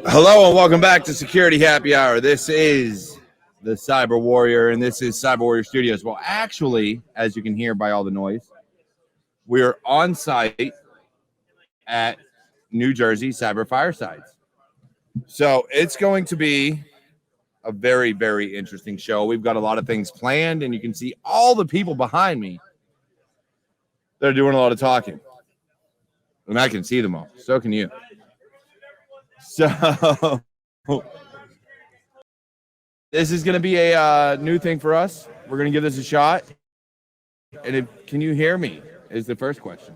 Hello and welcome back to Security Happy Hour. This is the Cyber Warrior and this is CyberWarriorStudios. Well, actually, as you can hear by all the noise, we're on site at New Jersey Cyber Firesides. So it's going to be a very, very interesting show. We've got a lot of things planned, and you can see all the people behind me. They're doing a lot of talking. And I can see them all. So can you. So this is going to be a new thing for us. We're going to give this a shot. And can you hear me is the first question.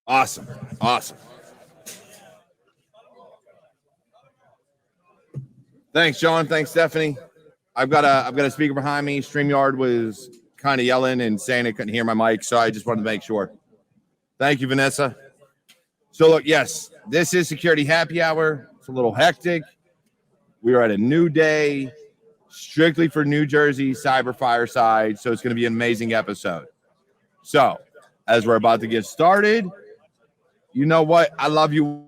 Awesome. Awesome. Thanks, John. Thanks, Stephanie. I've got a speaker behind me. StreamYard was kind of yelling and saying it couldn't hear my mic, so I just wanted to make sure. Thank you, Vanessa. So look, yes, this is Security Happy Hour. It's a little hectic. We are at a new day, strictly for New Jersey Cyber Fireside, so it's going to be an amazing episode. So, as we're about to get started, you know what? I love you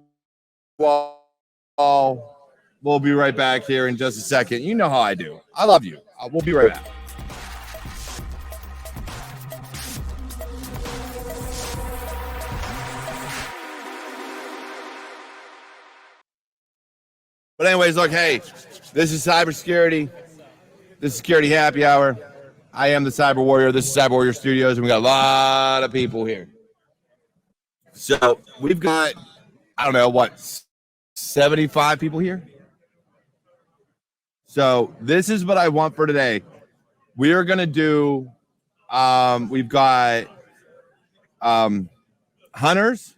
all. We'll be right back here in just a second. You know how I do. I love you. We'll be right back. But anyways, look, hey, this is Cybersecurity. This is Security Happy Hour. I am the Cyber Warrior. This is CyberWarriorStudios, and we got a lot of people here. So we've got, I don't know, what, 75 people here? So this is what I want for today. We are going to do, we've got hunters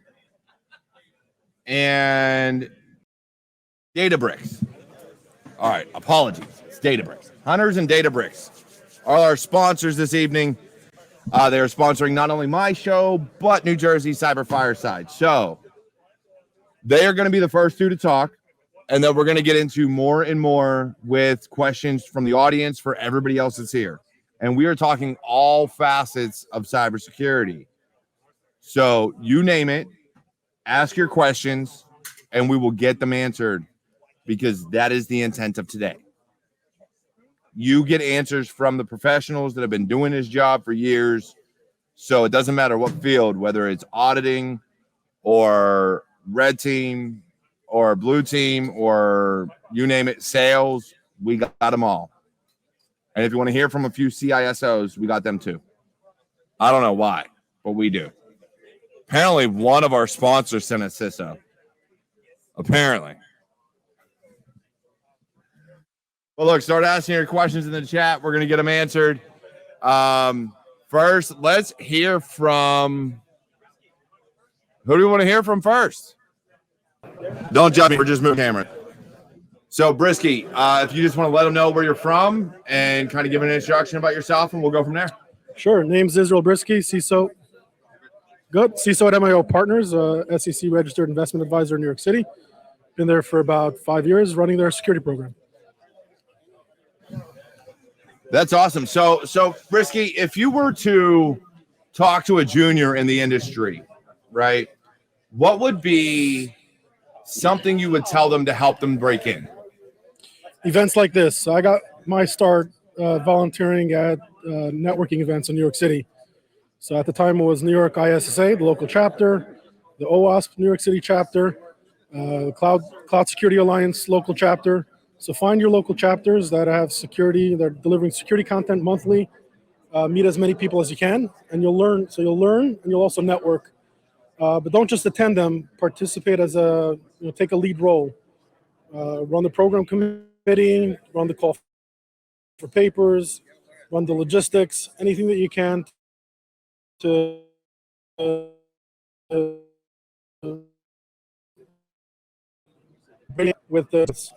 and Databricks. All right, apologies. It's Databricks. Hunters and Databricks are our sponsors this evening. They are sponsoring not only my show, but New Jersey Cyber Fireside. So they are going to be the first two to talk, and then we're going to get into more and more with questions from the audience for everybody else that's here. And we are talking all facets of cybersecurity. So you name it, ask your questions, and we will get them answered, because that is the intent of today. You get answers from the professionals that have been doing this job for years. So it doesn't matter what field, whether it's auditing or red team or blue team or you name it, sales, we got them all. And if you want to hear from a few CISOs, we got them too. I don't know why, but we do. Apparently one of our sponsors sent a CISO. Apparently. Well, look, start asking your questions in the chat. We're going to get them answered. First, let's hear from... Who do we want to hear from first? Don't judge me. We're just moving camera. So, Brisky, if you just want to let them know where you're from and kind of give an introduction about yourself, and we'll go from there. Sure. Name's Israel Brisky, CISO. Good. CISO at MIO Partners, SEC registered investment advisor in New York City. Been there for about 5 years running their security program. That's awesome. So Brisky, if you were to talk to a junior in the industry, right, what would be something you would tell them to help them break in? Events like this. I got my start volunteering at networking events in New York City. So at the time it was New York ISSA, the local chapter, the OWASP New York City chapter, Cloud Security Alliance local chapter. So find your local chapters that have security, they're delivering security content monthly. Meet as many people as you can, and you'll learn. So you'll learn, and you'll also network. But don't just attend them. Participate as take a lead role. Run the program committee, run the call for papers, run the logistics, anything that you can to bring it with this.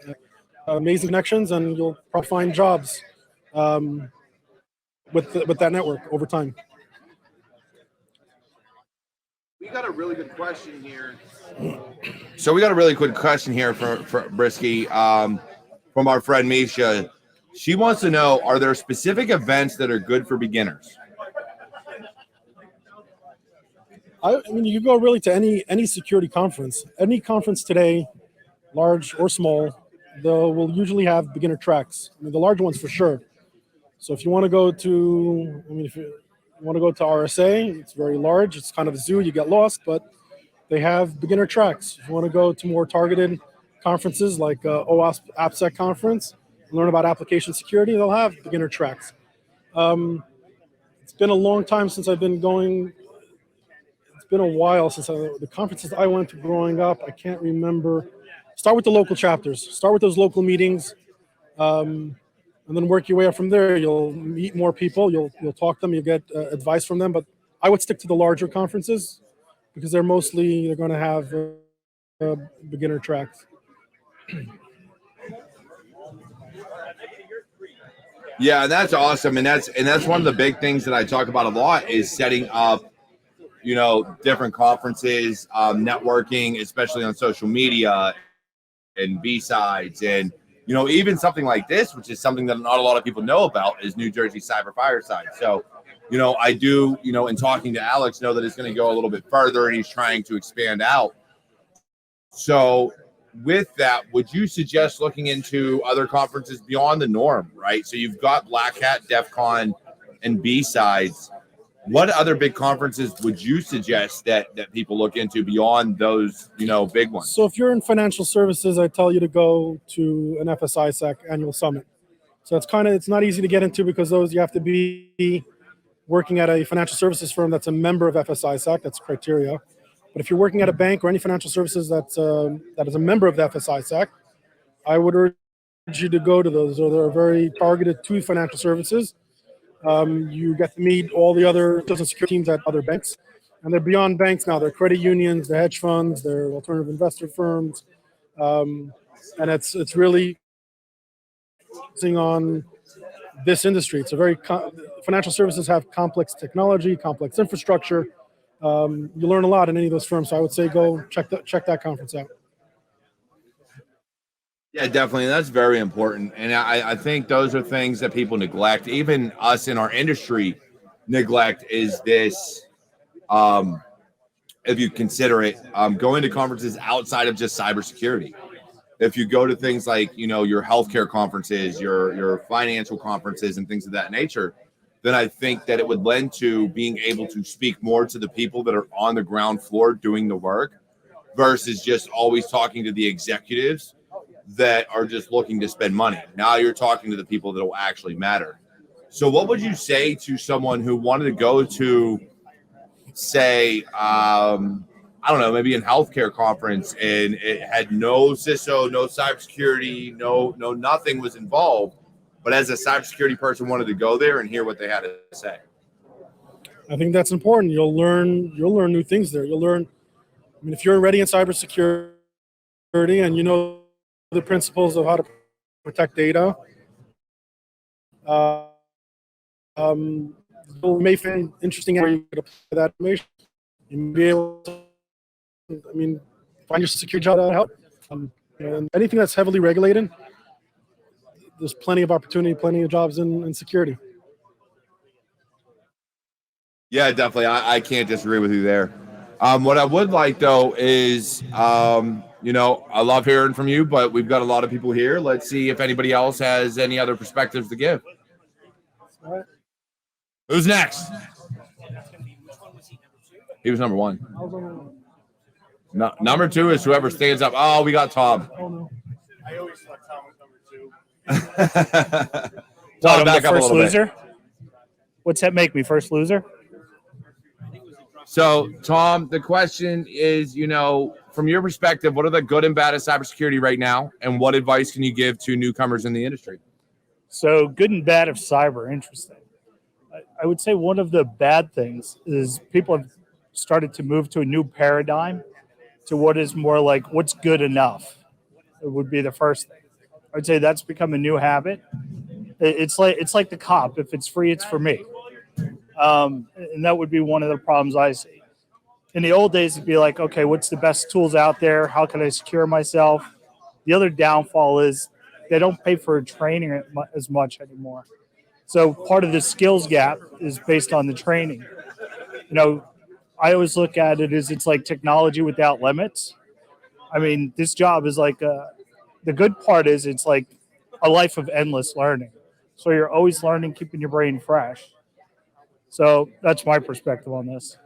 Amazing connections, and you'll probably find jobs with that network over time. We got a really good question here. So we got a really good question here for Brisky from our friend Misha. She wants to know, are there specific events that are good for beginners? I mean, you go really to any security conference. Any conference today, large or small, they will usually have beginner tracks. I mean, the large ones for sure. So if you want to go to, I mean, if you want to go to RSA, it's very large. It's kind of a zoo. You get lost, but they have beginner tracks. If you want to go to more targeted conferences like OWASP AppSec conference, learn about application security, they'll have beginner tracks. It's been a long time since I've been going. It's been a while since the conferences I went to growing up. I can't remember. Start with the local chapters. Start with those local meetings, and then work your way up from there. You'll meet more people. You'll talk to them. You'll get advice from them. But I would stick to the larger conferences because they're going to have beginner tracks. Yeah, and that's awesome, and that's one of the big things that I talk about a lot is setting up, different conferences, networking, especially on social media, and B-sides, and even something like this, which is something that not a lot of people know about, is New Jersey Cyber Fireside. So, I do, in talking to Alex, know that it's going to go a little bit further, and he's trying to expand out. So, with that, would you suggest looking into other conferences beyond the norm, right? So you've got Black Hat, DEF CON, and B-sides. What other big conferences would you suggest that people look into beyond those, big ones? So if you're in financial services, I tell you to go to an FSISAC annual summit. So it's not easy to get into because you have to be working at a financial services firm that's a member of FSISAC. That's criteria. But if you're working at a bank or any financial services that is a member of the FSISAC, I would urge you to go to those. So they're very targeted to financial services. You get to meet all the other social security teams at other banks, and they're beyond banks now. They're credit unions, they're hedge funds, they're alternative investor firms, and it's really focusing on this industry. It's a very financial services have complex technology, complex infrastructure. You learn a lot in any of those firms, so I would say go check that conference out. Yeah, definitely. That's very important. And I think those are things that people neglect. Even us in our industry neglect is this, if you consider it, going to conferences outside of just cybersecurity. If you go to things like, your healthcare conferences, your financial conferences and things of that nature, then I think that it would lend to being able to speak more to the people that are on the ground floor doing the work versus just always talking to the executives that are just looking to spend money. Now you're talking to the people that will actually matter. So what would you say to someone who wanted to go to, say, I don't know, maybe a healthcare conference and it had no CISO, no cybersecurity, no nothing was involved, but as a cybersecurity person wanted to go there and hear what they had to say? I think that's important. You'll learn new things there. If you're already in cybersecurity and the principles of how to protect data, you may find interesting where you could apply that information. You may be able to, find your security job that help. And anything that's heavily regulated, there's plenty of opportunity, plenty of jobs in security. Yeah, definitely. I can't disagree with you there. What I would like, though, is, I love hearing from you, but we've got a lot of people here. Let's see if anybody else has any other perspectives to give. All right. Who's next? He was number one. No, number two is whoever stands up. Oh, we got Tom. Oh, no. I always thought Tom was number two. Tom, back up a first little loser? bit. What's that make me, first loser? So, Tom, the question is, from your perspective, what are the good and bad of cybersecurity right now, and what advice can you give to newcomers in the industry? So, good and bad of cyber, interesting. I would say one of the bad things is people have started to move to a new paradigm to what is more like what's good enough. It would be the first thing. I would say that's become a new habit. It's like the cop. If it's free, it's for me. And that would be one of the problems I see. In the old days, it'd be like, okay, what's the best tools out there? How can I secure myself? The other downfall is they don't pay for training as much anymore. So part of the skills gap is based on the training. I always look at it as it's like technology without limits. I mean, this job is like the good part is it's like a life of endless learning. So you're always learning, keeping your brain fresh. So that's my perspective on this.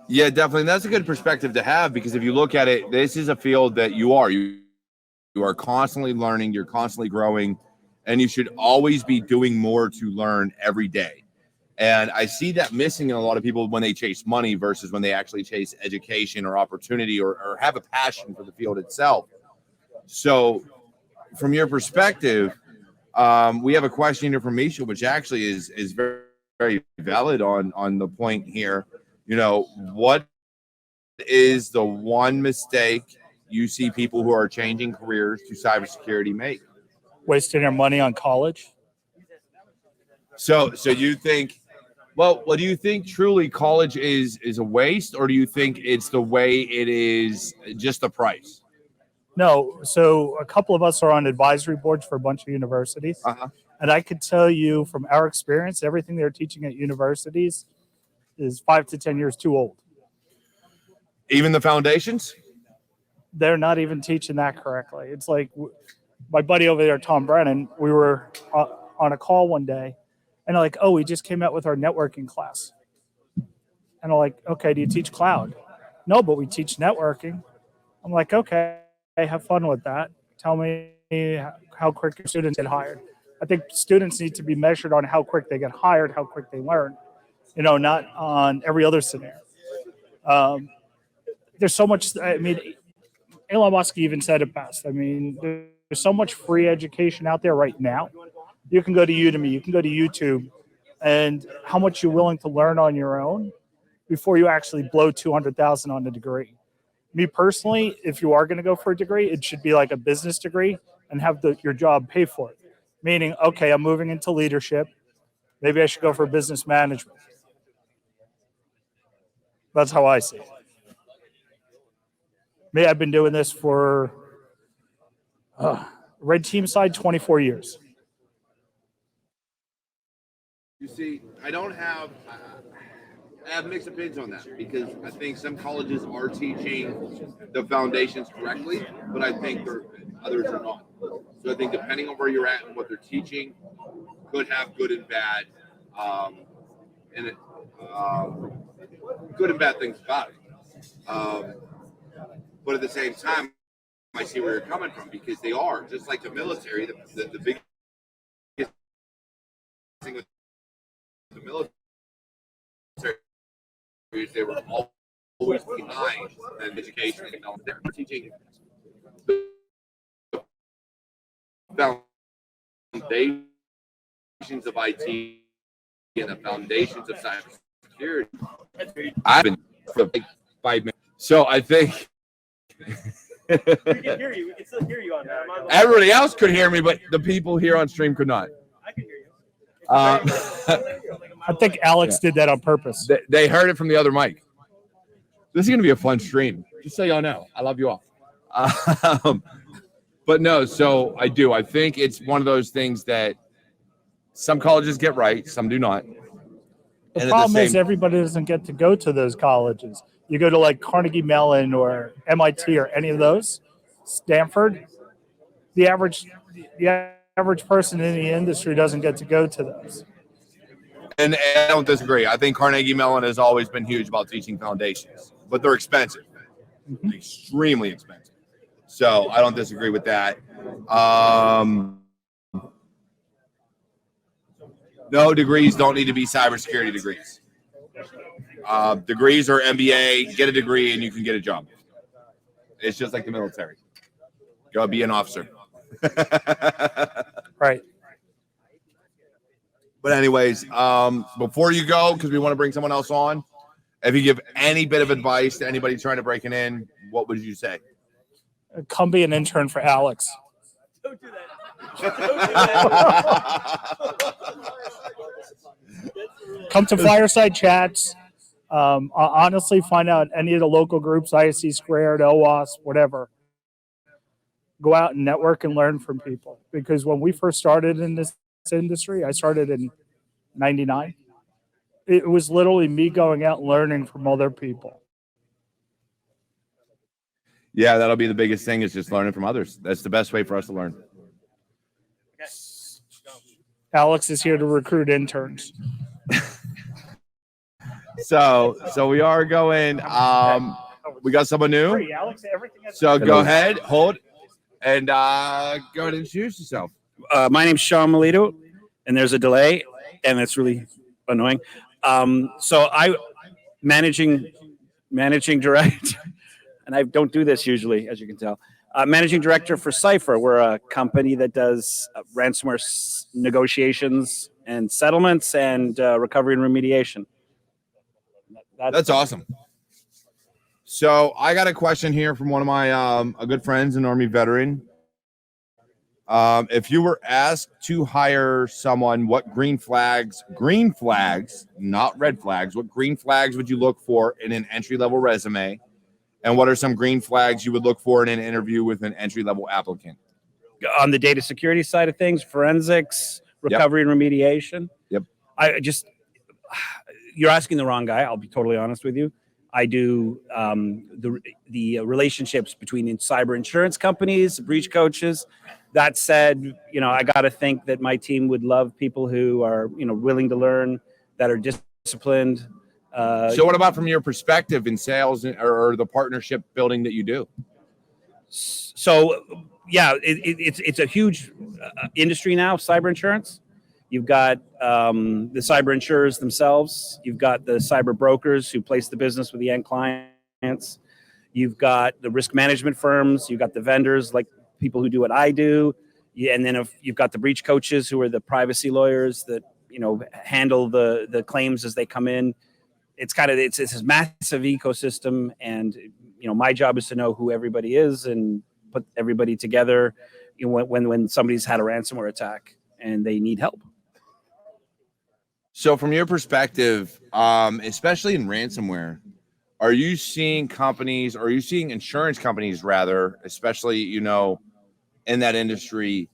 Yeah, definitely. And that's a good perspective to have, because if you look at it, this is a field that you are constantly learning, you're constantly growing, and you should always be doing more to learn every day. And I see that missing in a lot of people when they chase money versus when they actually chase education or opportunity, or have a passion for the field itself. So from your perspective, we have a question here from Misha, which actually is very, very valid on the point here. You know, what is the one mistake you see people who are changing careers to cybersecurity make? Wasting their money on college. So you think, well, do you think truly college is a waste, or do you think it's the way it is, just the price? No, so a couple of us are on advisory boards for a bunch of universities. Uh-huh. And I could tell you from our experience, everything they're teaching at universities is 5 to 10 years too old. Even the foundations? They're not even teaching that correctly. It's like my buddy over there, Tom Brennan, we were on a call one day, and they're like, oh, we just came out with our networking class. And I'm like, okay, do you teach cloud? No, but we teach networking. I'm like, okay, have fun with that. Tell me how quick your students get hired. I think students need to be measured on how quick they get hired, how quick they learn, not on every other scenario. There's so much, I mean, Elon Musk even said it best. I mean, there's so much free education out there right now. You can go to Udemy, you can go to YouTube, and how much you're willing to learn on your own before you actually blow $200,000 on a degree. Me personally, if you are going to go for a degree, it should be like a business degree and have your job pay for it. Meaning, okay, I'm moving into leadership. Maybe I should go for business management. That's how I see it. Me, I've been doing this for red team side 24 years. You see, I have mixed opinions on that, because I think some colleges are teaching the foundations correctly, but I think others are not. So I think depending on where you're at and what they're teaching, could have good and bad, good and bad things about it. But at the same time, I see where you're coming from, because they are just like the military. The biggest thing with the military is they were always behind in education and technology. They're teaching the foundations of IT and the foundations of cybersecurity. I've been for like 5 minutes, so I think. We can hear you. We can still hear you on that. Everybody else could hear me, but the people here on stream could not. I can hear you. I think Alex did that on purpose. They heard it from the other mic. This is going to be a fun stream, just so y'all know. I love you all. But no, so I do. I think it's one of those things that some colleges get right, some do not. The problem is everybody doesn't get to go to those colleges. You go to like Carnegie Mellon or MIT or any of those, Stanford, the average person in the industry doesn't get to go to those. And I don't disagree. I think Carnegie Mellon has always been huge about teaching foundations, but they're expensive, extremely expensive. So I don't disagree with that. No, degrees don't need to be cybersecurity degrees. Degrees are MBA, get a degree and you can get a job. It's just like the military. Go be an officer. Right. But anyways, before you go, because we want to bring someone else on, if you give any bit of advice to anybody trying to break it in, what would you say? Come be an intern for Alex. Don't do that. Don't do that. Come to Fireside Chats. Honestly, find out any of the local groups, ISC Squared, OWASP, whatever. Go out and network and learn from people. Because when we first started in this industry, I started in 99. It was literally me going out and learning from other people. Yeah, that'll be the biggest thing, is just learning from others. That's the best way for us to learn. Alex is here to recruit interns. So we are going. We got someone new. So go ahead, hold, and go ahead and introduce yourself. My name's Sean Melito, and there's a delay, and it's really annoying. So I managing director, and I don't do this usually, as you can tell. Managing director for Cypher. We're a company that does ransomware negotiations and settlements and recovery and remediation. That's awesome. So I got a question here from one of my a good friends, an Army veteran. If you were asked to hire someone, what green flags, not red flags, what green flags would you look for in an entry-level resume? And what are some green flags you would look for in an interview with an entry-level applicant? On the data security side of things, forensics, recovery and remediation. Yep. You're asking the wrong guy. I'll be totally honest with you. I do the relationships between cyber insurance companies, breach coaches. That said, I got to think that my team would love people who are, willing to learn, that are disciplined. So what about from your perspective in sales or the partnership building that you do? So, yeah, it's a huge industry now, cyber insurance. You've got the cyber insurers themselves. You've got the cyber brokers who place the business with the end clients. You've got the risk management firms. You've got the vendors, like people who do what I do. And then you've got the breach coaches, who are the privacy lawyers that, handle the claims as they come in. It's this massive ecosystem. And, my job is to know who everybody is and put everybody together when somebody's had a ransomware attack and they need help. So from your perspective, especially in ransomware, are you seeing insurance companies rather, especially, in that industry,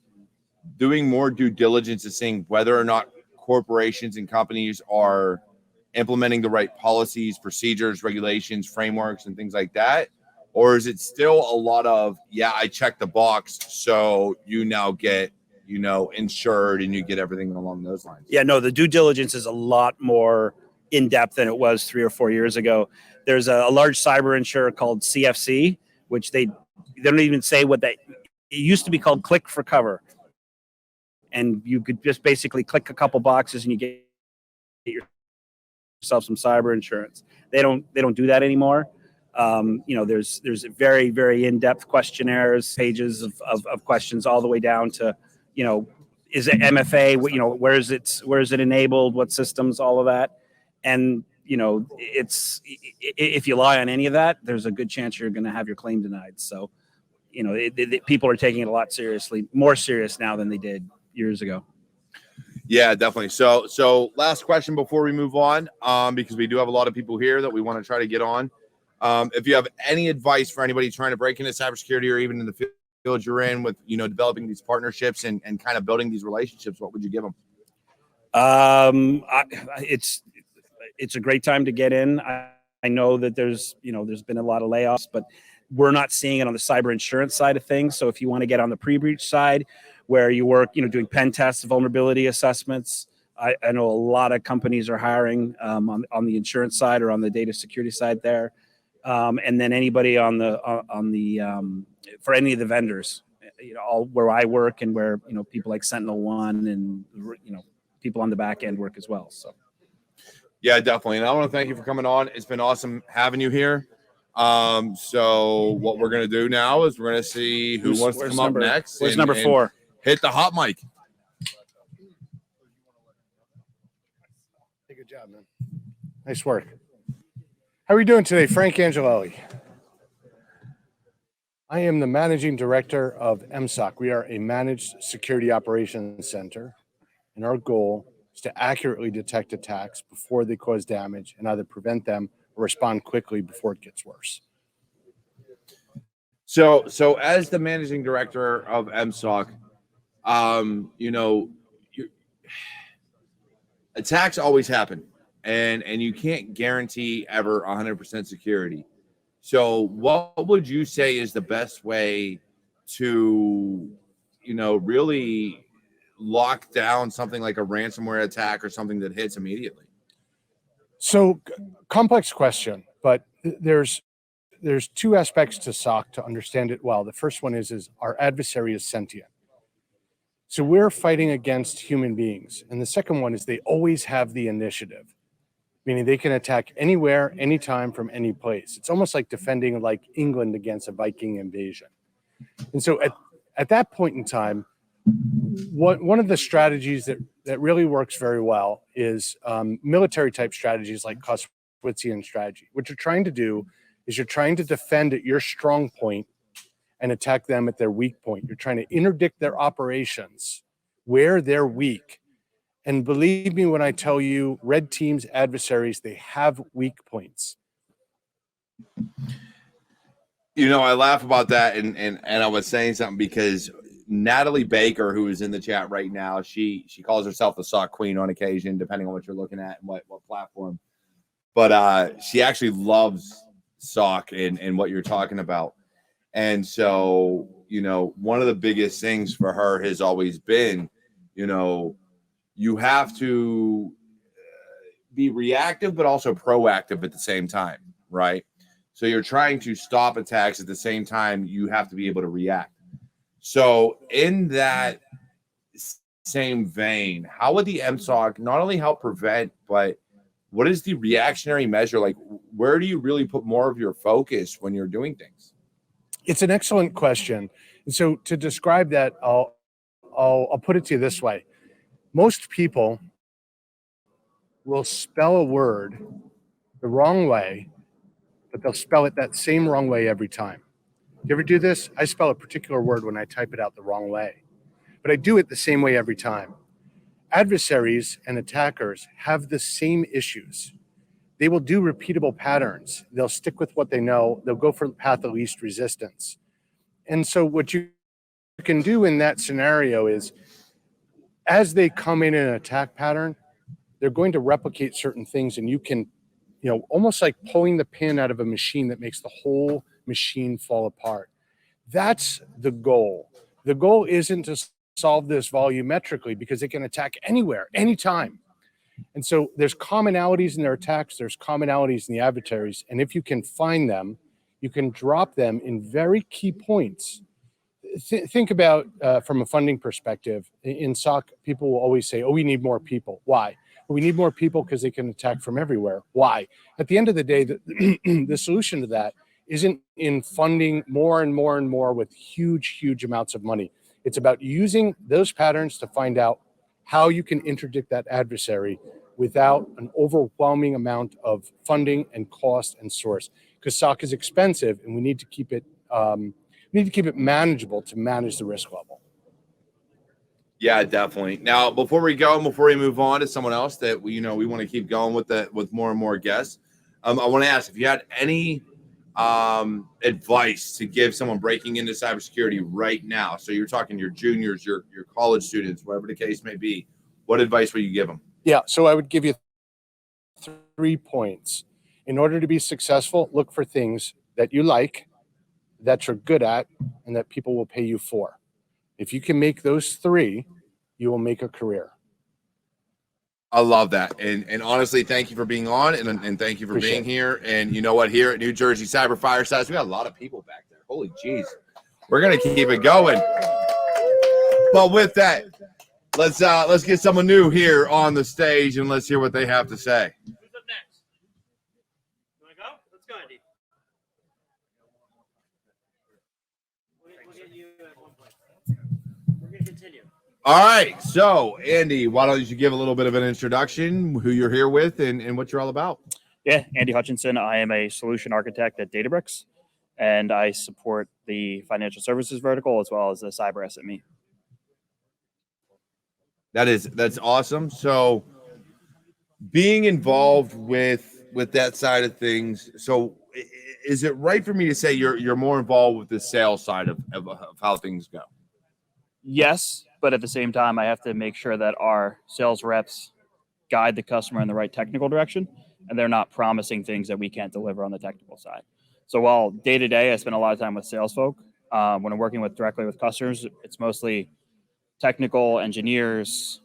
doing more due diligence and seeing whether or not corporations and companies are implementing the right policies, procedures, regulations, frameworks, and things like that? Or is it still a lot of, I checked the box, so you now get insured and you get everything along those lines? Yeah, no, the due diligence is a lot more in depth than it was 3 or 4 years ago. There's a large cyber insurer called CFC, which they don't even say what it used to be called Click for Cover. And you could just basically click a couple boxes and you get yourself some cyber insurance. They don't do that anymore. There's very, very in-depth questionnaires, pages of questions, all the way down to, is it MFA? Where is it enabled? What systems? All of that. And, if you lie on any of that, there's a good chance you're going to have your claim denied. So, people are taking it a lot seriously, more serious now than they did years ago. Yeah, definitely. So last question before we move on, because we do have a lot of people here that we want to try to get on. If you have any advice for anybody trying to break into cybersecurity or even in the field you're in with, developing these partnerships and kind of building these relationships, what would you give them? It's a great time to get in. I know that there's been a lot of layoffs, but we're not seeing it on the cyber insurance side of things. So if you want to get on the pre-breach side, where you work, doing pen tests, vulnerability assessments, I know a lot of companies are hiring on the insurance side or on the data security side there. And then anybody on the for any of the vendors, all where I work and where people like SentinelOne and people on the back end work as well. So yeah, definitely. And I want to thank you for coming on. It's been awesome having you here. So what we're gonna do now is we're gonna see who wants to come up next. Where's number 4? Hit the hot mic. Good job, man. Nice work. How are we doing today? Frank Angelelli. I am the managing director of MSOC. We are a managed security operations center, and our goal is to accurately detect attacks before they cause damage and either prevent them or respond quickly before it gets worse. So as the managing director of MSOC, attacks always happen. and you can't guarantee ever 100% security. So what would you say is the best way to, really lock down something like a ransomware attack or something that hits immediately? So complex question, but there's two aspects to SOC to understand it well. The first one is our adversary is sentient. So we're fighting against human beings. And the second one is they always have the initiative, meaning they can attack anywhere, anytime, from any place. It's almost like defending like England against a Viking invasion. And so at that point in time, one of the strategies that really works very well is military type strategies like Clausewitzian strategy. What you're trying to do is you're trying to defend at your strong point and attack them at their weak point. You're trying to interdict their operations where they're weak. And believe me when I tell you, red team's adversaries, they have weak points. I laugh about that, and I was saying something because Natalie Baker, who is in the chat right now, she calls herself the SOC queen on occasion, depending on what you're looking at and what platform. But she actually loves SOC and what you're talking about. And so, one of the biggest things for her has always been, you have to be reactive, but also proactive at the same time, right? So you're trying to stop attacks at the same time. You have to be able to react. So in that same vein, how would the MSOC not only help prevent, but what is the reactionary measure? Like, where do you really put more of your focus when you're doing things? It's an excellent question. And so to describe that, I'll put it to you this way. Most people will spell a word the wrong way, but they'll spell it that same wrong way every time. You ever do this? I spell a particular word when I type it out the wrong way, but I do it the same way every time. Adversaries and attackers have the same issues. They will do repeatable patterns. They'll stick with what they know. They'll go for the path of least resistance. And so what you can do in that scenario is, as they come in an attack pattern, they're going to replicate certain things, and you can, almost like pulling the pin out of a machine that makes the whole machine fall apart. That's the goal. The goal isn't to solve this volumetrically because they can attack anywhere, anytime. And so there's commonalities in their attacks, there's commonalities in the adversaries, and if you can find them, you can drop them in very key points. Think about from a funding perspective. In SOC, people will always say, oh, we need more people. Why? Well, we need more people because they can attack from everywhere. Why? At the end of the day, the solution to that isn't in funding more and more and more with huge, huge amounts of money. It's about using those patterns to find out how you can interdict that adversary without an overwhelming amount of funding and cost and source. Because SOC is expensive, and we need to keep it manageable to manage the risk level. Yeah, definitely. Now, before we move on to someone else that we want to keep going with more and more guests, I want to ask if you had any advice to give someone breaking into cybersecurity right now. So you're talking your juniors, your college students, whatever the case may be. What advice would you give them? Yeah, so I would give you 3 points. In order to be successful, look for things that you like, that you're good at, and that people will pay you for. If you can make those 3, you will make a career. I love that. And honestly, thank you for being on and thank you for being here. And you know what? Here at New Jersey Cyber Firesides, we got a lot of people back there. Holy jeez. We're going to keep it going. But with that, let's get someone new here on the stage and let's hear what they have to say. Who's up next? You want to go? Let's go, Andy. We'll get you at one place. We're going to continue. All right. So, Andy, why don't you give a little bit of an introduction, who you're here with and what you're all about? Yeah, Andy Hutchinson. I am a solution architect at Databricks, and I support the financial services vertical as well as the cyber SME. That's awesome. So, being involved with that side of things, so is it right for me to say you're more involved with the sales side of how things go? Yes, but at the same time, I have to make sure that our sales reps guide the customer in the right technical direction, and they're not promising things that we can't deliver on the technical side. So while day to day I spend a lot of time with sales folk, when I'm working directly with customers, it's mostly technical engineers,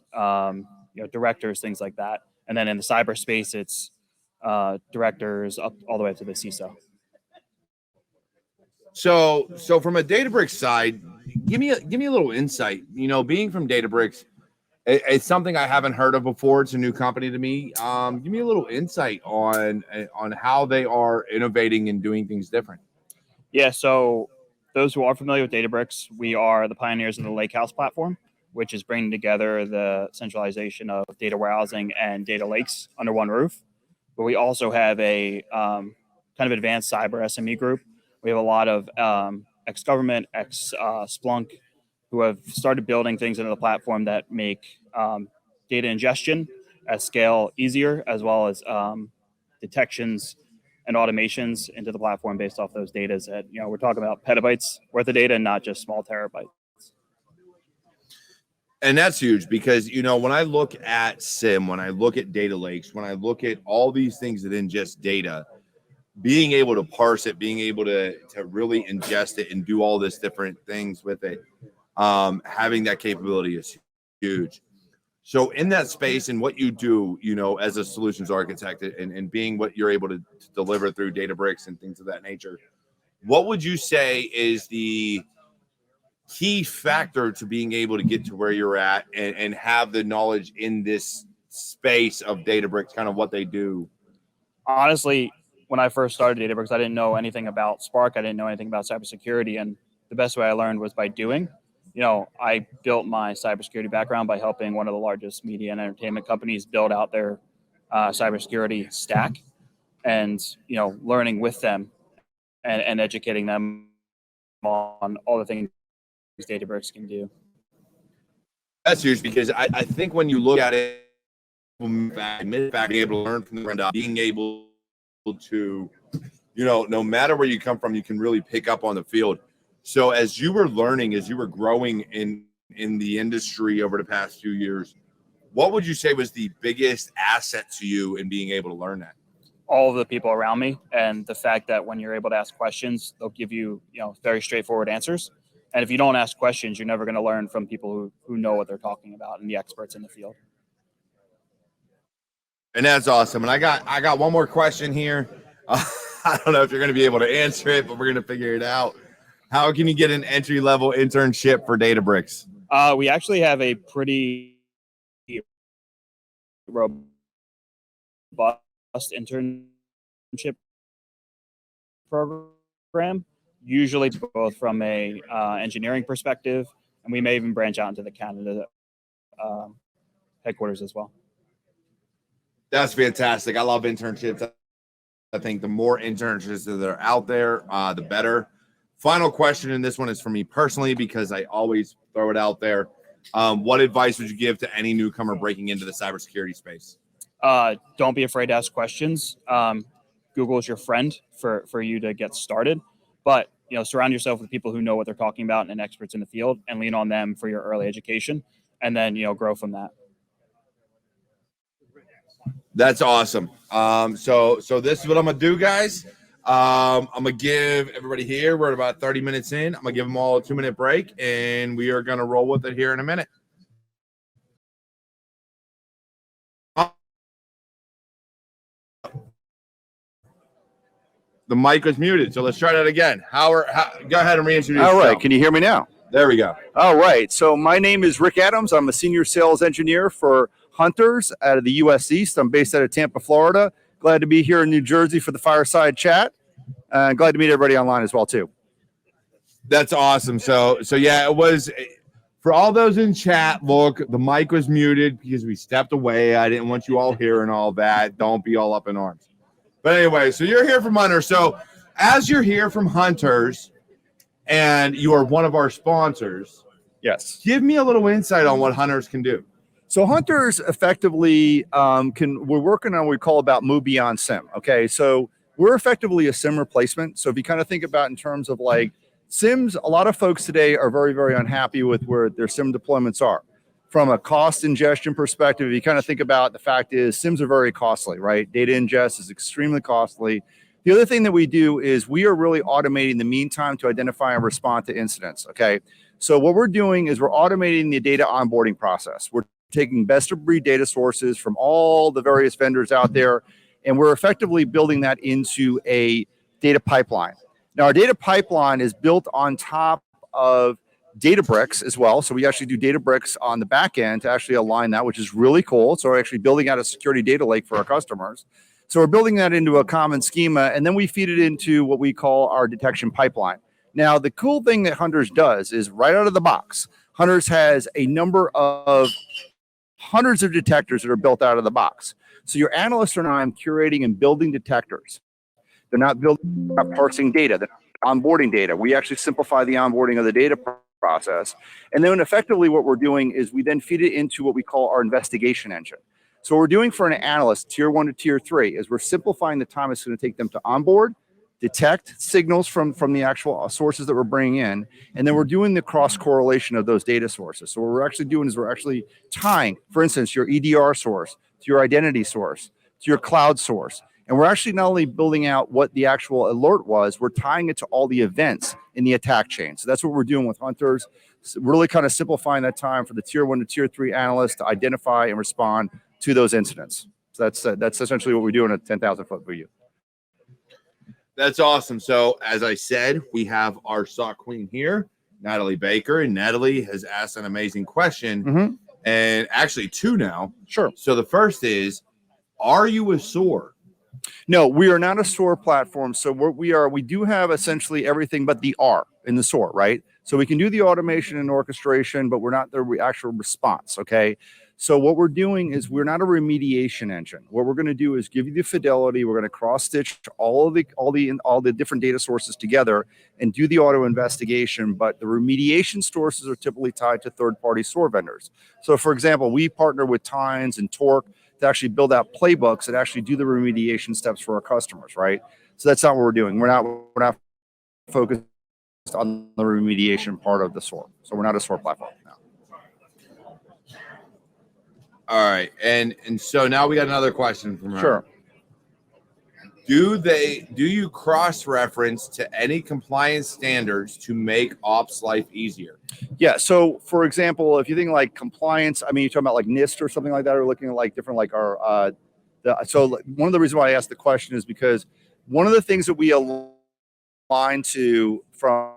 directors, things like that. And then in the cyberspace, it's directors up all the way up to the CISO. So from a Databricks side, give me a little insight. Being from Databricks, it's something I haven't heard of before. It's a new company to me. Give me a little insight on how they are innovating and doing things different. Yeah, so those who are familiar with Databricks, we are the pioneers of the Lakehouse platform, which is bringing together the centralization of data warehousing and data lakes under one roof. But we also have a kind of advanced cyber SME group. We have a lot of ex-government, ex-Splunk, who have started building things into the platform that make data ingestion at scale easier, as well as detections and automations into the platform based off those data that, we're talking about petabytes worth of data and not just small terabytes. And that's huge because, when I look at SIM, when I look at data lakes, when I look at all these things that ingest data, being able to parse it, being able to really ingest it and do all this different things with it, having that capability is huge. So in that space and what you do, as a solutions architect and being what you're able to deliver through Databricks and things of that nature, what would you say is the key factor to being able to get to where you're at and have the knowledge in this space of Databricks, kind of what they do? Honestly, when I first started Databricks, I didn't know anything about Spark. I didn't know anything about cybersecurity. And the best way I learned was by doing. I built my cybersecurity background by helping one of the largest media and entertainment companies build out their cybersecurity stack and, learning with them and educating them on all the things Databricks can do. That's huge because I think when you look at it, being able to learn from the ground up, being able to, no matter where you come from, you can really pick up on the field. So as you were learning, as you were growing in the industry over the past few years, what would you say was the biggest asset to you in being able to learn that? All of the people around me, and the fact that when you're able to ask questions, they'll give you, very straightforward answers. And if you don't ask questions, you're never going to learn from people who know what they're talking about and the experts in the field. And that's awesome. And I got one more question here. I don't know if you're going to be able to answer it, but we're going to figure it out. How can you get an entry-level internship for Databricks? We actually have a pretty robust internship program, usually both from a engineering perspective, and we may even branch out into the Canada headquarters as well. That's fantastic. I love internships. I think the more internships that are out there, the better. Final question, and this one is for me personally because I always throw it out there. What advice would you give to any newcomer breaking into the cybersecurity space? Don't be afraid to ask questions. Google is your friend for you to get started, but surround yourself with people who know what they're talking about and experts in the field, and lean on them for your early education, and then grow from that. That's awesome. So this is what I'm gonna do, guys. I'm gonna give everybody here, we're at about 30 minutes in. I'm gonna give them all a 2-minute break, and we are gonna roll with it here in a minute. The mic was muted, so let's try that again. Howard, go ahead and reintroduce yourself. All right, can you hear me now? There we go. All right, so my name is Rick Adams. I'm a senior sales engineer for Hunters out of the U.S. East. I'm based out of Tampa, Florida. Glad to be here in New Jersey for the Fireside chat. Glad to meet everybody online as well, too. That's awesome. So yeah, it was for all those in chat. Look, the mic was muted because we stepped away. I didn't want you all hearing all that. Don't be all up in arms. But anyway, so you're here from Hunters. So as you're here from Hunters and you are one of our sponsors, yes, give me a little insight on what Hunters can do. So Hunters effectively we're working on what we call about move beyond SIM. Okay, so we're effectively a SIM replacement. So if you kind of think about in terms of like SIMs, a lot of folks today are very, very unhappy with where their SIM deployments are. from a cost ingestion perspective, you kind of think about the fact is SIMs are very costly, right? Data ingest is extremely costly. The other thing that we do is we are really automating the meantime to identify and respond to incidents, okay? So what we're doing is we're automating the data onboarding process. We're taking best of breed data sources from all the various vendors out there, and we're effectively building that into a data pipeline. Now, our data pipeline is built on top of Databricks as well. So we actually do Databricks on the back end to actually align that, which is really cool. So we're actually building out a security data lake for our customers. So we're building that into a common schema, and then we feed it into what we call our detection pipeline. Now, the cool thing that Hunters does is right out of the box, Hunters has a number of hundreds of detectors that are built out of the box. So your analysts and I am curating and building detectors. They're not parsing data, they're onboarding data. We actually simplify the onboarding of the data process. And then effectively what we're doing is we then feed it into what we call our investigation engine. So what we're doing for an analyst, tier 1 to tier 3, is we're simplifying the time it's going to take them to onboard, detect signals from the actual sources that we're bringing in, and then we're doing the cross correlation of those data sources. So what we're actually doing is we're actually tying, for instance, your EDR source to your identity source, to your cloud source. And we're actually not only building out what the actual alert was, we're tying it to all the events in the attack chain. So that's what we're doing with Hunters, really kind of simplifying that time for the tier 1 to tier 3 analysts to identify and respond to those incidents. So that's essentially what we do in a 10,000-foot view. That's awesome. So as I said, we have our SOC queen here, Natalie Baker, and Natalie has asked an amazing question, and actually two now. Sure. So the first is, are you a SOAR? No, we are not a SOAR platform. So what we are, we do have essentially everything but the R in the SOAR, right? So we can do the automation and orchestration, but we're not the actual response, okay? So what we're doing is we're not a remediation engine. What we're going to do is give you the fidelity. We're going to cross stitch all the different data sources together and do the auto investigation. But the remediation sources are typically tied to third-party SOAR vendors. So for example, we partner with Tynes and Torque to actually build out playbooks that actually do the remediation steps for our customers, right? So that's not what we're doing. We're not focused on the remediation part of the SOAR. So we're not a SOAR platform now. All right, and so now we got another question from her. Sure. Do you cross-reference to any compliance standards to make ops life easier? Yeah. So, for example, if you think like compliance, I mean, you're talking about like NIST or something like that, or looking at like different like our. So one of the reasons why I asked the question is because one of the things that we align to from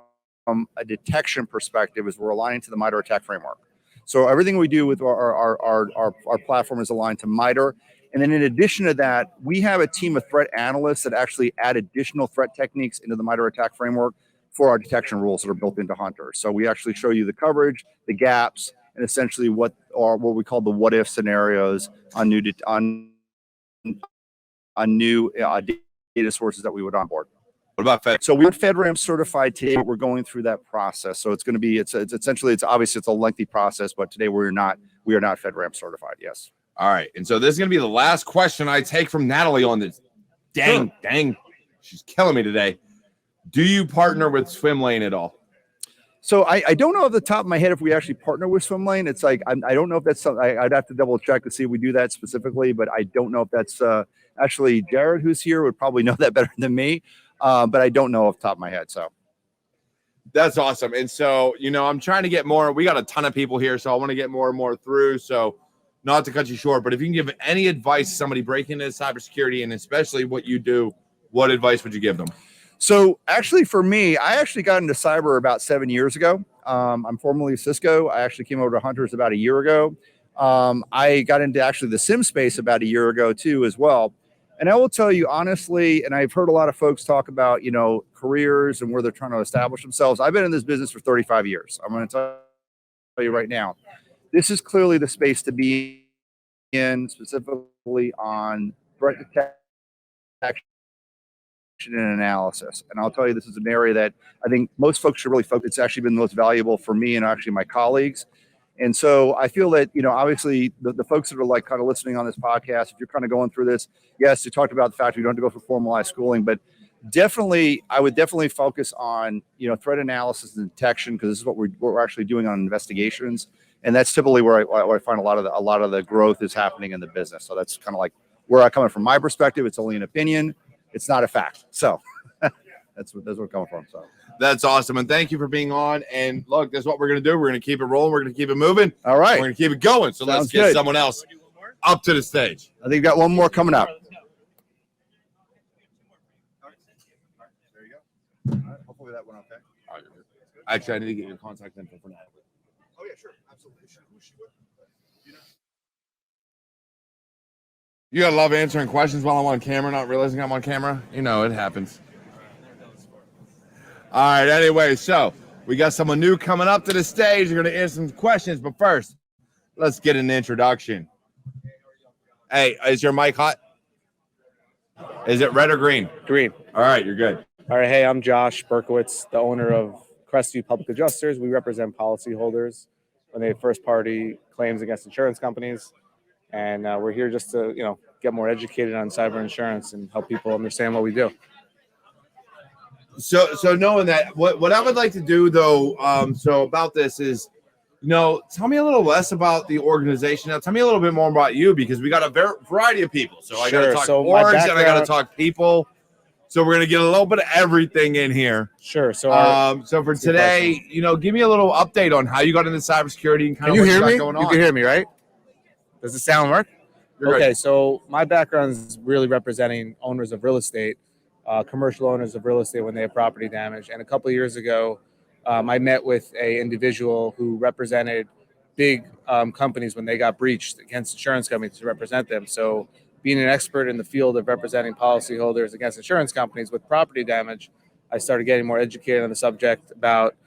a detection perspective is we're aligning to the MITRE ATT&CK framework. So everything we do with our platform is aligned to MITRE. And then in addition to that, we have a team of threat analysts that actually add additional threat techniques into the MITRE ATT&CK framework for our detection rules that are built into Hunter. So we actually show you the coverage, the gaps, and essentially what we call the what if scenarios on new data sources that we would onboard. What about Fed? So we're FedRAMP certified today. We're going through that process. So it's going to be, it's obviously it's a lengthy process, but today we are not FedRAMP certified. Yes. All right. And so this is going to be the last question I take from Natalie on this. Dang. She's killing me today. Do you partner with Swim Lane at all? So I don't know off the top of my head if we actually partner with Swim Lane. It's like, I don't know if that's something, I'd have to double check to see if we do that specifically, but I don't know if that's actually Jared, who's here, would probably know that better than me. But I don't know off the top of my head. So that's awesome. And so, I'm trying to get more. We got a ton of people here, so I want to get more and more through. So not to cut you short, but if you can give any advice to somebody breaking into cybersecurity, and especially what you do, what advice would you give them? So actually for me, I actually got into cyber about 7 years ago. I'm formerly Cisco. I actually came over to Hunters about a year ago. I got into actually the SIM space about a year ago too, as well. And I will tell you honestly, and I've heard a lot of folks talk about, careers and where they're trying to establish themselves. I've been in this business for 35 years. I'm going to tell you right now, this is clearly the space to be in, specifically on threat detection and analysis. And I'll tell you, this is an area that I think most folks should really focus. It's actually been the most valuable for me and actually my colleagues. And so I feel that, obviously the folks that are like kind of listening on this podcast, if you're kind of going through this, yes, you talked about the fact we don't have to go for formalized schooling, but definitely, I would definitely focus on, threat analysis and detection, because this is what we're actually doing on investigations. and that's typically where I find a lot of the growth is happening in the business. So that's kind of like where I come in from my perspective. It's only an opinion. It's not a fact. So that's where we're coming from. So That's awesome. And thank you for being on. And look, this is what we're going to do. We're going to keep it rolling. We're going to keep it moving. all right, We're going to keep it going. So let's Sounds get good. someone else up to the stage. I think we got one more coming up. There you go. All right, hopefully that went okay. Actually, I need to get your contact info for now. Oh yeah, sure, absolutely. You gotta love answering questions while I'm on camera, not realizing I'm on camera. You know, it happens. All right, anyway, so we got someone new coming up to the stage. You're gonna answer some questions, but first, let's get an introduction. Hey, is your mic hot? Is it red or green? Green. All right, you're good. All right. Hey, I'm Josh Berkowitz, the owner of Crestview Public Adjusters. We represent policyholders when they have first-party claims against insurance companies, and we're here just to, get more educated on cyber insurance and help people understand what we do. So knowing that, what I would like to do though, so about this is, tell me a little less about the organization. Now, tell me a little bit more about you, because we got a variety of people. So I got to talk orgs and I got to talk people. So we're gonna get a little bit of everything in here. Sure. So, so for today, give me a little update on how you got into cybersecurity and kind can of you what hear you me? got going You on. can hear me, right? Does the sound work? You're okay. good. So my background is really representing owners of real estate, commercial owners of real estate when they have property damage. And a couple of years ago, I met with an individual who represented big companies when they got breached against insurance companies to represent them. So being an expert in the field of representing policyholders against insurance companies with property damage, I started getting more educated on the subject about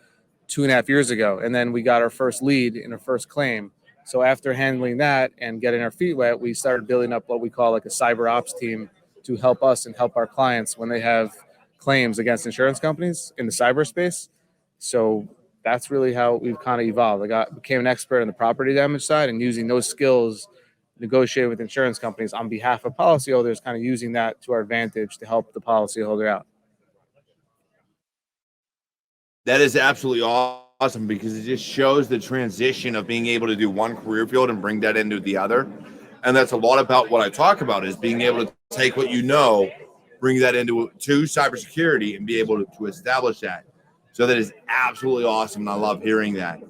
2.5 years ago. And then we got our first lead in our first claim. So after handling that and getting our feet wet, we started building up what we call like a cyber ops team to help us and help our clients when they have claims against insurance companies in the cyberspace. So that's really how we've kind of evolved. I became an expert on the property damage side, and using those skills, negotiate with insurance companies on behalf of policyholders, kind of using that to our advantage to help the policyholder out. That is absolutely awesome, because it just shows the transition of being able to do one career field and bring that into the other. And that's a lot about what I talk about, is being able to take what bring that into cybersecurity and be able to establish that. So that is absolutely awesome. And I love hearing that.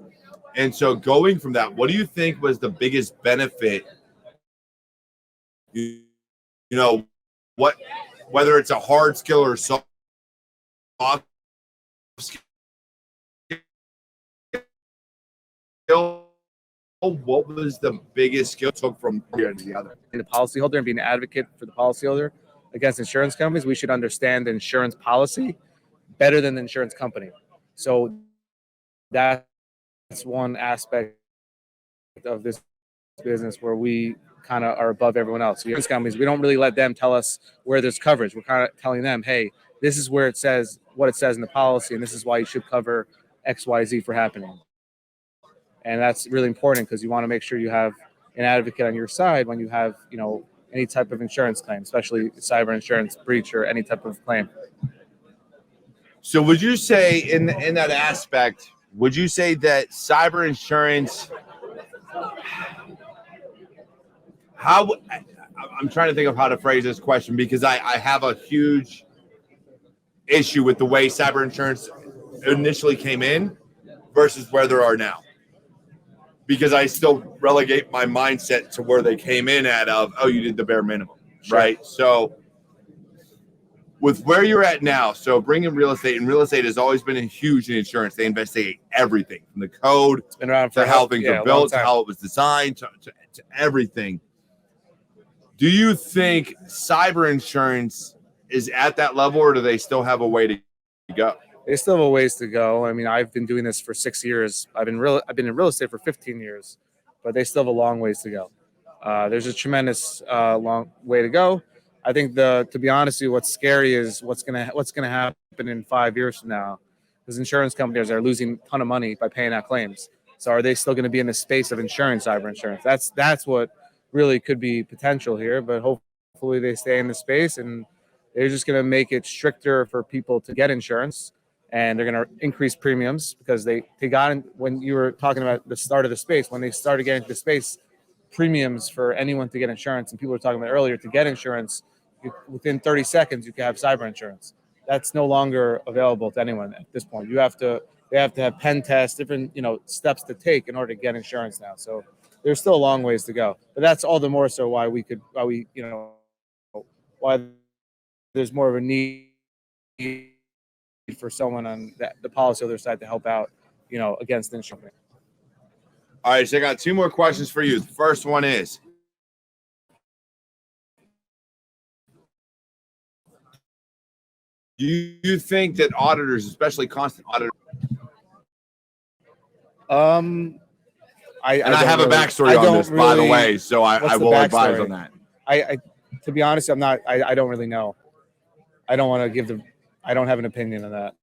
And so going from that, what do you think was the biggest benefit? Whether it's a hard skill or soft skill, what was the biggest skill took from here to the other? And the policyholder and being an advocate for the policyholder against insurance companies, we should understand the insurance policy better than the insurance company. So that's one aspect of this business where we kind of are above everyone else. Insurance companies, we don't really let them tell us where there's coverage. We're kind of telling them, hey, this is where it says what it says in the policy, and this is why you should cover XYZ for happening. And that's really important, because you want to make sure you have an advocate on your side when you have, any type of insurance claim, especially cyber insurance breach or any type of claim. So would you say in that aspect, would you say that cyber insurance, I'm trying to think of how to phrase this question, because I have a huge issue with the way cyber insurance initially came in versus where they are now. Because I still relegate my mindset to where they came in at of, you did the bare minimum, Sure. right? So with where you're at now, so bringing real estate, and real estate has always been huge in insurance. They investigate everything from the code It's been around for to how things are built, to time. how it was designed, to everything. Do you think cyber insurance is at that level, or do they still have a way to go? They still have a ways to go. I mean, I've been doing this for 6 years. I've been in real estate for 15 years, but they still have a long ways to go. There's a tremendous long way to go. I think to be honest with you, what's scary is what's gonna happen in 5 years from now, because insurance companies are losing a ton of money by paying out claims. So are they still going to be in the space of insuring cyber insurance? That's what really could be potential here. But hopefully they stay in the space, and they're just going to make it stricter for people to get insurance. and they're going to increase premiums because they got in, when you were talking about the start of the space, when they started getting to the space, premiums for anyone to get insurance, and people were talking about earlier, to get insurance, within 30 seconds, you can have cyber insurance. That's no longer available to anyone at this point. They have to have pen tests, different, steps to take in order to get insurance now. So there's still a long ways to go, but that's all the more so why there's more of a need for someone on the policyholder side to help out, against the insurance. All right, so I got two more questions for you. The first one is, do you think that auditors, especially constant auditors, I have a backstory on this, by the way, so I will advise on that. I to be honest, I don't really know. I don't want to I don't have an opinion on that.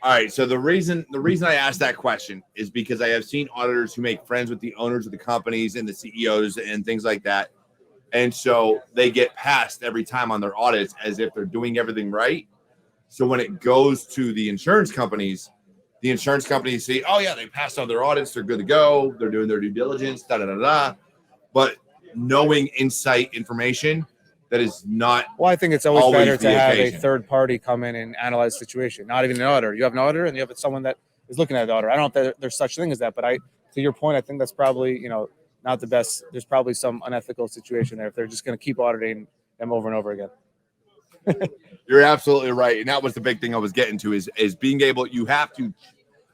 All right, so the reason I asked that question is because I have seen auditors who make friends with the owners of the companies and the CEOs and things like that. And so they get passed every time on their audits as if they're doing everything right. So when it goes to the insurance companies see, oh yeah, they passed on their audits, they're good to go, they're doing their due diligence, But knowing insight information that is not. Well, I think it's always better to have occasion. a third party come in and analyze the situation, not even an auditor. You have an auditor and you have someone that is looking at the auditor. I don't know if there's such thing as that, but to your point, I think that's probably, not the best. There's probably some unethical situation there if they're just going to keep auditing them over and over again. You're absolutely right. And that was the big thing I was getting to is being able,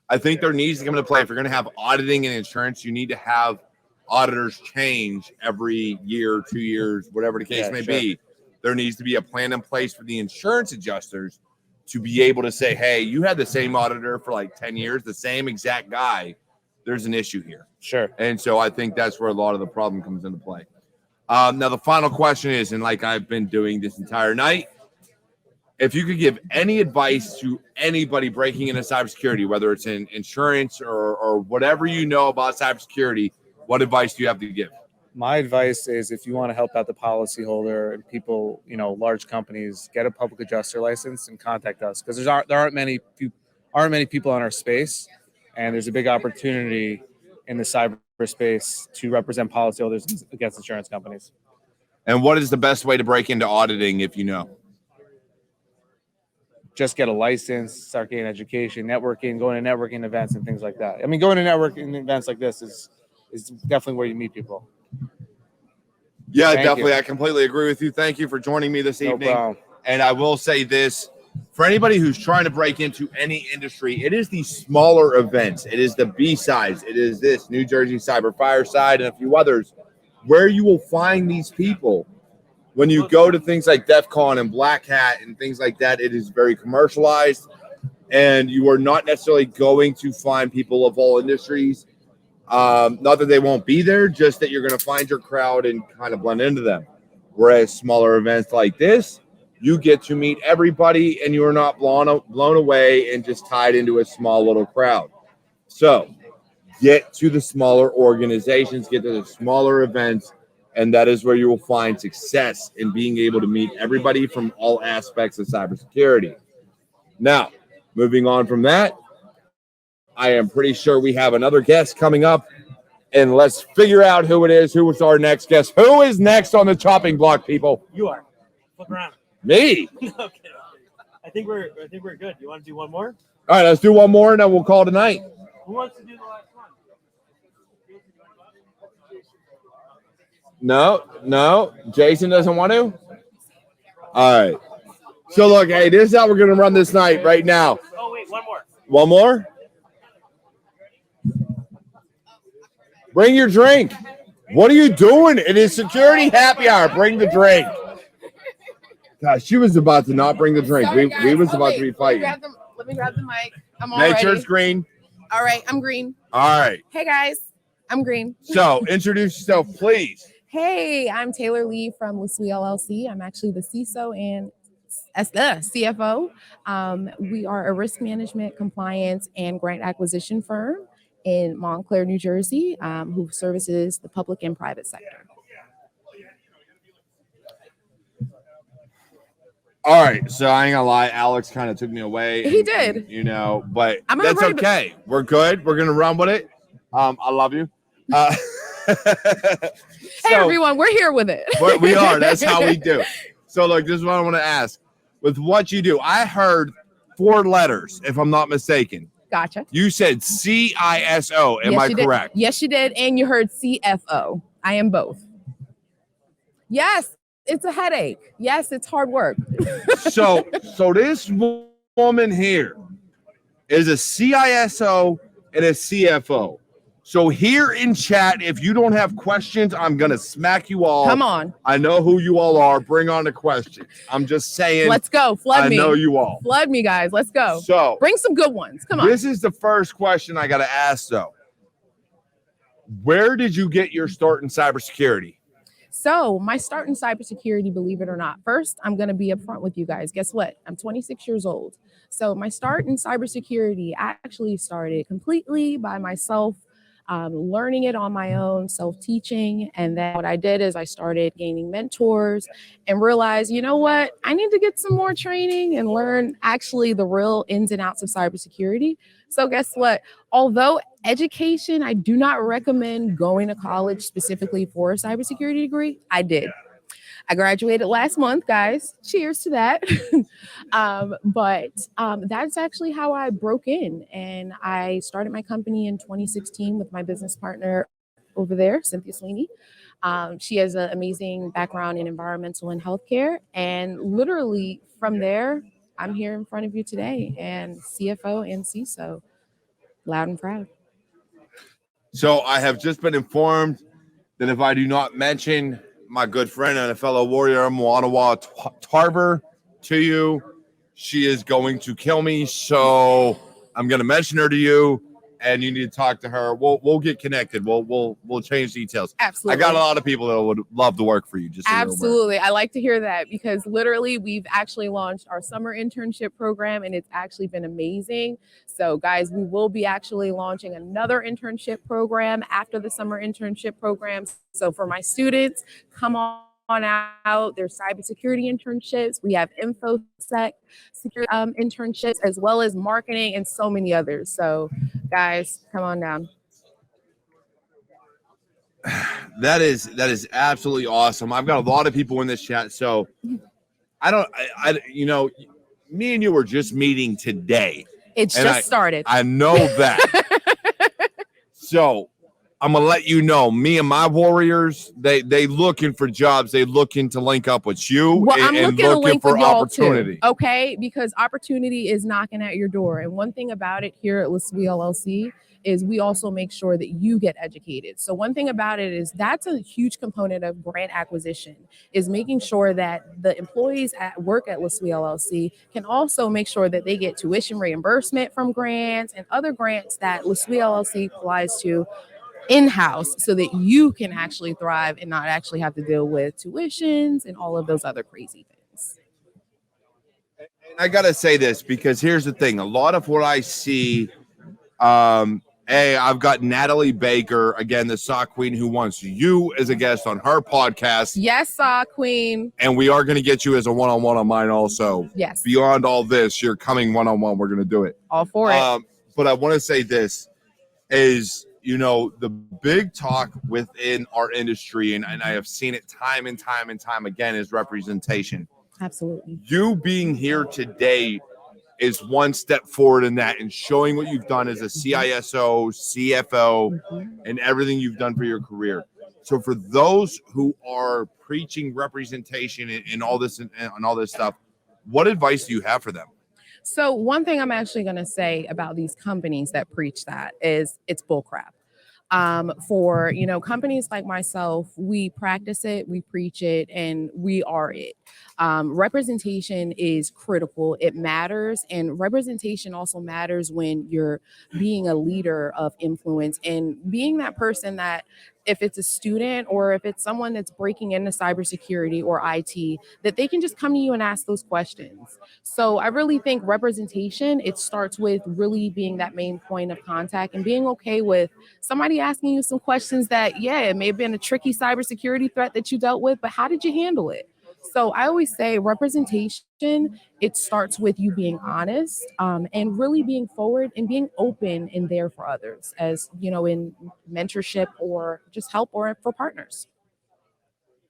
I think there needs to come into play. If you're going to have auditing and insurance, you need to have auditors change every year, 2 years, whatever the case may be. There needs to be a plan in place for the insurance adjusters to be able to say, hey, you had the same auditor for like 10 years, the same exact guy. There's an issue here. Sure. And so I think that's where a lot of the problem comes into play. Now, the final question is, and like I've been doing this entire night, if you could give any advice to anybody breaking into cybersecurity, whether it's in insurance or whatever you know about cybersecurity, what advice do you have to give? My advice is if you want to help out the policyholder and people, large companies, get a public adjuster license and contact us because there aren't many people in our space, and there's a big opportunity in the cyberspace to represent policyholders against insurance companies. And what is the best way to break into auditing if you know? Just get a license, start getting education, networking, going to networking events and things like that. I mean, going to networking events like this is definitely where you meet people. Yeah, Thank definitely. you. I completely agree with you. Thank you for joining me this evening. No problem. And I will say this, for anybody who's trying to break into any industry, it is the smaller events. It is the B-sides. It is this New Jersey Cyber Fireside and a few others where you will find these people. When you go to things like DEF CON and Black Hat and things like that, it is very commercialized, and you are not necessarily going to find people of all industries. Not that they won't be there, just that you're going to find your crowd and kind of blend into them. Whereas smaller events like this, you get to meet everybody, and you are not blown away and just tied into a small little crowd. So get to the smaller organizations, get to the smaller events, and that is where you will find success in being able to meet everybody from all aspects of cybersecurity. Now, moving on from that, I am pretty sure we have another guest coming up, and let's figure out who it is. Who is our next guest? Who is next on the chopping block, people? You are. Flip around. Me. Okay. I think we're good. You want to do one more? All right, let's do one more, and then we'll call it a night. Who wants to do the last one? No. Jason doesn't want to? All right. So, look, hey, this is how we're going to run this night right now. Oh, wait, one more. One more? Bring your drink. What are you doing? It is security happy hour. Bring the drink. Gosh, she was about to not bring the drink. Sorry, We was about to be fighting. Let me grab the mic. I'm all Make sure ready. it's green. All right, I'm green. All right. Hey guys, I'm green. So introduce yourself, please. Hey, I'm Taylor Lee from Lasui LLC. I'm actually the CISO and CFO. We are a risk management, compliance, and grant acquisition firm in Montclair, New Jersey, who services the public and private sector. All right, so I ain't gonna lie, Alex kind of took me away. He did. You know, but I'm gonna that's bring it- okay. We're good. We're gonna run with it. I love you. Hey, everyone, we're here with it. But we are. That's how we do. So, look, this is what I want to ask. With what you do, I heard 4 letters, if I'm not mistaken. Gotcha. You said CISO. Am I you did. correct? Yes, you did. And you heard CFO. I am both. Yes, it's a headache. Yes, it's hard work. So this woman here is a CISO and a CFO. So here in chat, if you don't have questions, I'm gonna smack you all. Come on. I know who you all are. Bring on the questions. I'm just saying. Let's go. Flood me. I know you all. Flood me, guys. Let's go. So bring some good ones. Come on. This is the first question I gotta ask though. Where did you get your start in cybersecurity? So my start in cybersecurity, believe it or not, first, I'm going to be upfront with you guys. Guess what? I'm 26 years old. So my start in cybersecurity actually started completely by myself, learning it on my own, self-teaching. And then what I did is I started gaining mentors and realized, you know what? I need to get some more training and learn actually the real ins and outs of cybersecurity. So guess what? Although education, I do not recommend going to college specifically for a cybersecurity degree. I did. I graduated last month, guys. Cheers to that. But that's actually how I broke in. And I started my company in 2016 with my business partner over there, Cynthia Sweeney. She has an amazing background in environmental and healthcare. And literally from there, I'm here in front of you today, and CFO and CISO, loud and proud. So I have just been informed that if I do not mention my good friend and a fellow warrior, Moanawa Tarver, to you, she is going to kill me. So I'm going to mention her to you, and you need to talk to her. We'll get connected. We'll change details. Absolutely. I got a lot of people that would love to work for you. Just so absolutely. I like to hear that because literally we've actually launched our summer internship program, and it's actually been amazing. So guys, we will be actually launching another internship program after the summer internship program. So for my students, come on out. There's cybersecurity internships. We have Infosec security internships, as well as marketing and so many others. So guys, come on down. That is absolutely awesome. I've got a lot of people in this chat. So I you know, me and you were just meeting today. It's just started. I know that. So I'm gonna let you know, me and my warriors, they looking for jobs. They looking to link up with you. Well, I'm looking to link for with y'all opportunity. Too, okay? Because opportunity is knocking at your door. And one thing about it here at LeSuie LLC is we also make sure that you get educated. So one thing about it is that's a huge component of grant acquisition, is making sure that the employees at work at LeSuie LLC can also make sure that they get tuition reimbursement from grants and other grants that LeSuie LLC applies to in-house, so that you can actually thrive and not actually have to deal with tuitions and all of those other crazy things. I gotta say this because here's the thing: a lot of what I see, hey, I've got Natalie Baker, again, the Sock Queen, who wants you as a guest on her podcast. Yes, Sock Queen. And we are going to get you as a one-on-one on mine also. Yes. Beyond all this, you're coming one-on-one. We're going to do it. All for it. But I want to say this is, you know, the big talk within our industry, and I have seen it time and time and time again, is representation. Absolutely. You being here today is one step forward in that, and showing what you've done as a CISO, CFO, and everything you've done for your career. So for those who are preaching representation and all this and all this stuff, what advice do you have for them? So one thing I'm actually going to say about these companies that preach that is it's bullcrap. For, you know, companies like myself, we practice it, we preach it, and we are it. Representation is critical. It matters. And representation also matters when you're being a leader of influence and being that person that, if it's a student or if it's someone that's breaking into cybersecurity or IT, that they can just come to you and ask those questions. So I really think representation, it starts with really being that main point of contact and being okay with somebody asking you some questions that, yeah, it may have been a tricky cybersecurity threat that you dealt with, but how did you handle it? So I always say representation, it starts with you being honest, and really being forward and being open and there for others, as you know, in mentorship or just help or for partners.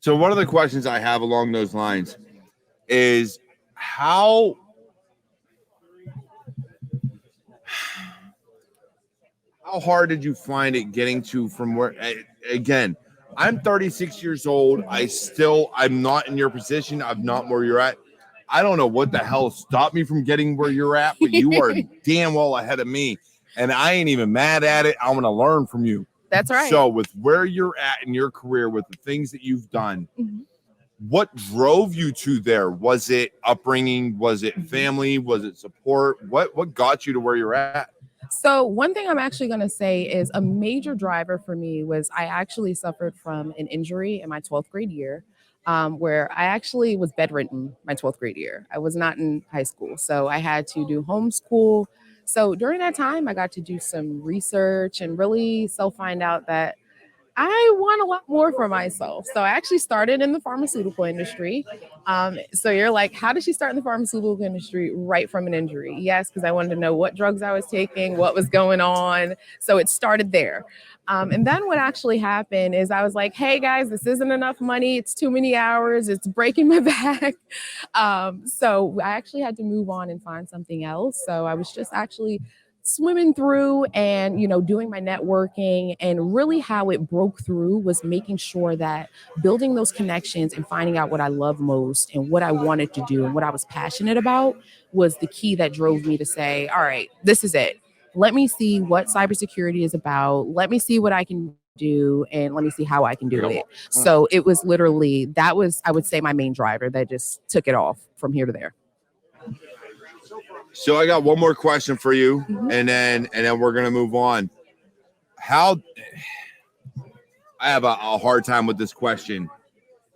So one of the questions I have along those lines is how hard did you find it getting to from where, again, I'm 36 years old. I'm not in your position. I'm not where you're at. I don't know what the hell stopped me from getting where you're at, but you are damn well ahead of me. And I ain't even mad at it. I'm going to learn from you. That's right. So with where you're at in your career, with the things that you've done, Mhm. what drove you to there? Was it upbringing? Was it family? Was it support? What got you to where you're at? So one thing I'm actually going to say is a major driver for me was I actually suffered from an injury in my 12th grade year, where I actually was bedridden my 12th grade year. I was not in high school, so I had to do homeschool. So during that time, I got to do some research and really find out that I want a lot more for myself. So I actually started in the pharmaceutical industry. So you're like, how did she start in the pharmaceutical industry right from an injury? Yes, because I wanted to know what drugs I was taking, what was going on. So it started there. And then what actually happened is I was like, hey guys, this isn't enough money. It's too many hours. It's breaking my back. So I actually had to move on and find something else. So I was just actually swimming through and doing my networking, and really how it broke through was making sure that building those connections and finding out what I love most and what I wanted to do and what I was passionate about was the key that drove me to say, all right, this is it. Let me see what cybersecurity is about. Let me see what I can do, and let me see how I can do it. So it was literally, that was, I would say, my main driver that just took it off from here to there. So I got one more question for you, and then we're gonna move on. How I have a hard time with this question,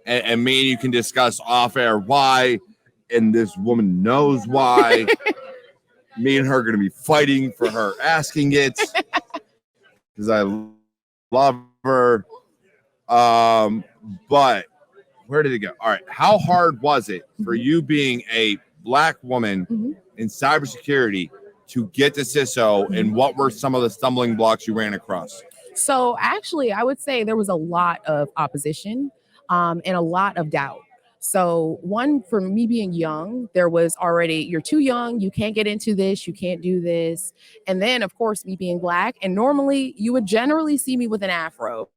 and me and you can discuss off air why, and this woman knows why. Me and her are gonna be fighting for her asking it because I love her. But where did it go? All right, how hard was it for you, being a Black woman in cybersecurity, to get to CISO, and what were some of the stumbling blocks you ran across? So actually, I would say there was a lot of opposition, and a lot of doubt. So one, for me being young, there was already, you're too young, you can't get into this, you can't do this. And then of course, me being Black, and normally you would generally see me with an afro.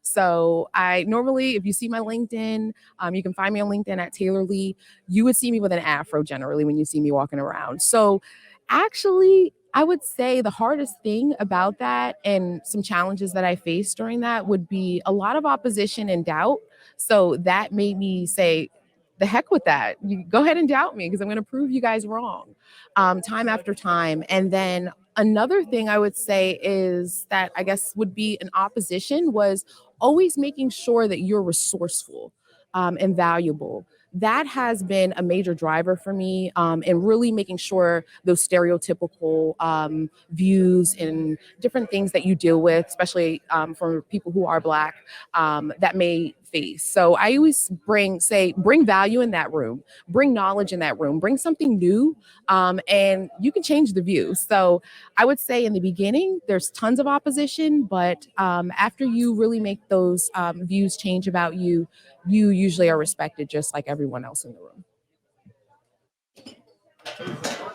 So I normally, if you see my LinkedIn, you can find me on LinkedIn at Taylor Lee. You would see me with an afro generally when you see me walking around. So actually, I would say the hardest thing about that, and some challenges that I faced during that, would be a lot of opposition and doubt. So that made me say, the heck with that. You go ahead and doubt me, because I'm going to prove you guys wrong, time after time. And then another thing I would say is that I guess would be an opposition was always making sure that you're resourceful, and valuable. That has been a major driver for me, and really making sure those stereotypical views and different things that you deal with, especially for people who are Black, that may face. So I always bring value in that room, bring knowledge in that room, bring something new, and you can change the view. So I would say in the beginning, there's tons of opposition, but after you really make those views change about you, you usually are respected just like everyone else in the room.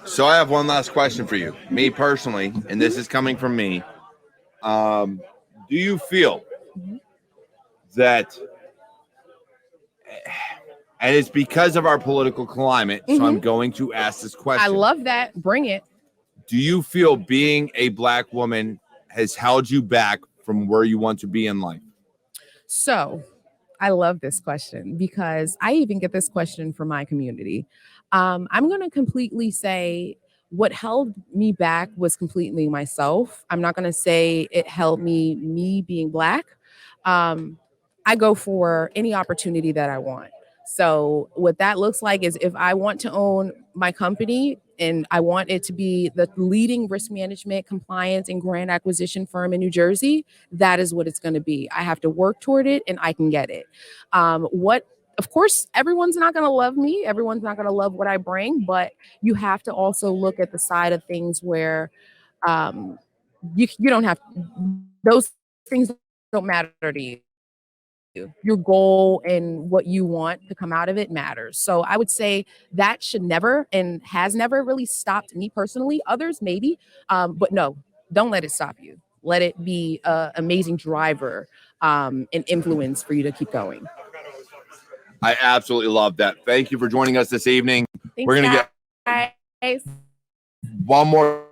So I have one last question for you. Me personally, and this is coming from me. Do you feel that, and it's because of our political climate, so I'm going to ask this question. I love that. Bring it. Do you feel being a Black woman has held you back from where you want to be in life? So I love this question, because I even get this question from my community. I'm going to completely say what held me back was completely myself. I'm not going to say it held me being Black. I go for any opportunity that I want. So what that looks like is, if I want to own my company and I want it to be the leading risk management, compliance, and grant acquisition firm in New Jersey, that is what it's going to be. I have to work toward it, and I can get it. What of course, everyone's not going to love me. Everyone's not going to love what I bring, but you have to also look at the side of things where um, you don't have those things don't matter to you. Your goal and what you want to come out of it matters. So I would say that should never and has never really stopped me personally. Others maybe, but no, don't let it stop you. Let it be an amazing driver and influence for you to keep going. I absolutely love that. Thank you for joining us this evening. Thanks, We're gonna guys. get one more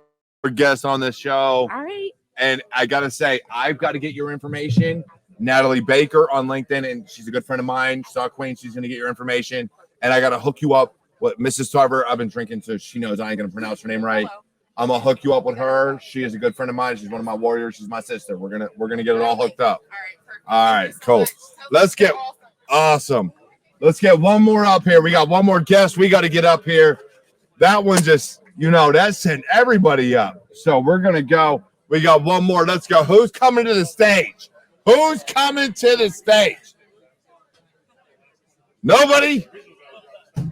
guest on this show. All right. And I gotta say, I've got to get your information. Natalie Baker on LinkedIn, and she's a good friend of mine. Saw Queen, she's gonna get your information. And I gotta hook you up with Mrs. Tarver. I've been drinking, so she knows I ain't gonna pronounce her name right. I'm gonna hook you up with her. She is a good friend of mine. She's one of my warriors. She's my sister. We're gonna get it all hooked up. All right, cool. Let's get awesome. Let's get one more up here. We got one more guest. We got to get up here. That one just, that sent everybody up. So we're gonna go. We got one more. Let's go. Who's coming to the stage? Who's coming to the stage? Nobody?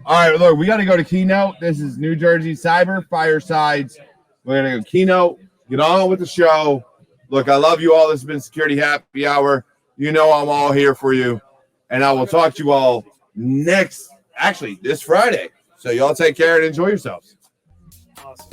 All right, look, we got to go to keynote. This is New Jersey Cyber Firesides. We're going to go keynote, get on with the show. Look, I love you all. This has been Security Happy Hour. I'm all here for you. And I will talk to you all this Friday. So y'all take care and enjoy yourselves. Awesome.